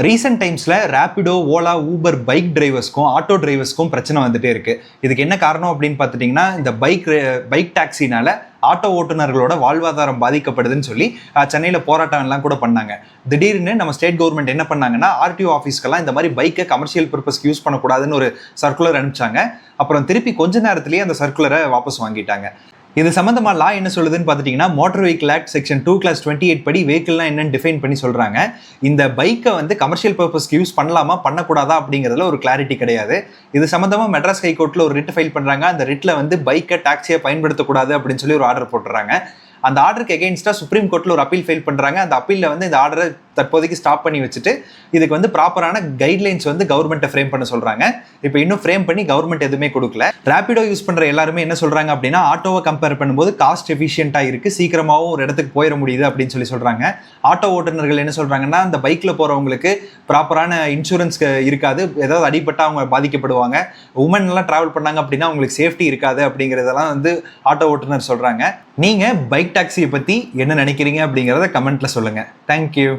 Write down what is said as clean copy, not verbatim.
Recent டைம்ஸில் Rapido, Ola, Uber bike டிரைவர்ஸ்க்கும் auto டிரைவர்ஸ்க்கும் பிரச்சனை வந்துட்டே இருக்கு. இதுக்கு என்ன காரணம் அப்படின்னு பார்த்துட்டிங்கன்னா, இந்த பைக் டாக்ஸினால ஆட்டோ ஓட்டுநர்களோட வாழ்வாதாரம் பாதிக்கப்படுதுன்னு சொல்லி சென்னையில் போராட்டம் எல்லாம் கூட பண்ணாங்க. திடீர்னு நம்ம ஸ்டேட் கவர்மெண்ட் என்ன பண்ணாங்கன்னா, ஆர்டிஓ ஆஃபீஸ்க்கெல்லாம் இந்த மாதிரி பைக்கை கமர்ஷியல் பர்பஸ்க்கு யூஸ் பண்ணக்கூடாதுன்னு ஒரு சர்க்குலர் அனுப்பிச்சாங்க. அப்புறம் திருப்பி கொஞ்ச நேரத்திலேயே அந்த சர்க்குலரை வாபஸ் வாங்கிட்டாங்க. இது சம்பந்தமா லா என்ன சொல்லுதுன்னு பார்த்துட்டீங்கன்னா, மோட்டார் வெஹிக்கிள் ஆக்ட் செக்ஷன் 2/28 படி வெஹிக்கிள்லாம் என்னன்னு டிஃபைன் பண்ணி சொல்றாங்க. இந்த பைக்கை வந்து கமர்ஷியல் பர்பஸ்க்கு யூஸ் பண்ணலாமா பண்ணக்கூடாதா அப்படிங்கிறதுல ஒரு கிளாரிட்டி கிடையாது. இது சம்பந்தமா மெட்ராஸ் ஹைகோர்ட்ல ஒரு ரிட் ஃபைல் பண்றாங்க. அந்த ரிட்ல வந்து பைக்கை டாக்ஸியை பயன்படுத்தக்கூடாது அப்படின்னு சொல்லி ஒரு ஆர்டர் போட்டுறாங்க. அந்த ஆர்டருக்கு எகெயின்ஸ்டா சுப்ரீம் கோர்ட்ல ஒரு அப்பீல் ஃபைல் பண்றாங்க. அந்த அப்பீல்ல வந்து இந்த ஆர்டரை தற்போதைக்கு ஸ்டாப் பண்ணி வச்சுட்டு இதுக்கு வந்து ப்ராப்பரான கைட்லைன்ஸ் வந்து கவர்மெண்ட்டை ஃப்ரேம் பண்ண சொல்றாங்க. இப்போ இன்னும் ஃப்ரேம் பண்ணி கவர்மெண்ட் எதுவுமே கொடுக்கல. ரேபிடோ யூஸ் பண்ற எல்லாருமே என்ன சொல்றாங்க அப்படின்னா, ஆட்டோவை கம்பேர் பண்ணும்போது காஸ்ட் எஃபிஷியன்ட்டா இருக்கு, சீக்கிரமாகவும் ஒரு இடத்துக்கு போயிட முடியுது அப்படின்னு சொல்லி சொல்றாங்க. ஆட்டோ ஓட்டுநர்கள் என்ன சொல்றாங்கன்னா, அந்த பைக்ல போறவங்களுக்கு ப்ராப்பரான இன்சூரன்ஸ் இருக்காது, ஏதாவது அடிபட்டா அவங்க பாதிக்கப்படுவாங்க, உமன் எல்லாம் டிராவல் பண்ணாங்க அப்படின்னா அவங்களுக்கு சேஃப்டி இருக்காது அப்படிங்கிறதெல்லாம் வந்து ஆட்டோ ஓட்டுநர் சொல்றாங்க. நீங்க பைக் டாக்ஸியை பத்தி என்ன நினைக்கிறீங்க அப்படிங்கிறத கமெண்ட்ல சொல்லுங்க. தேங்க்யூ.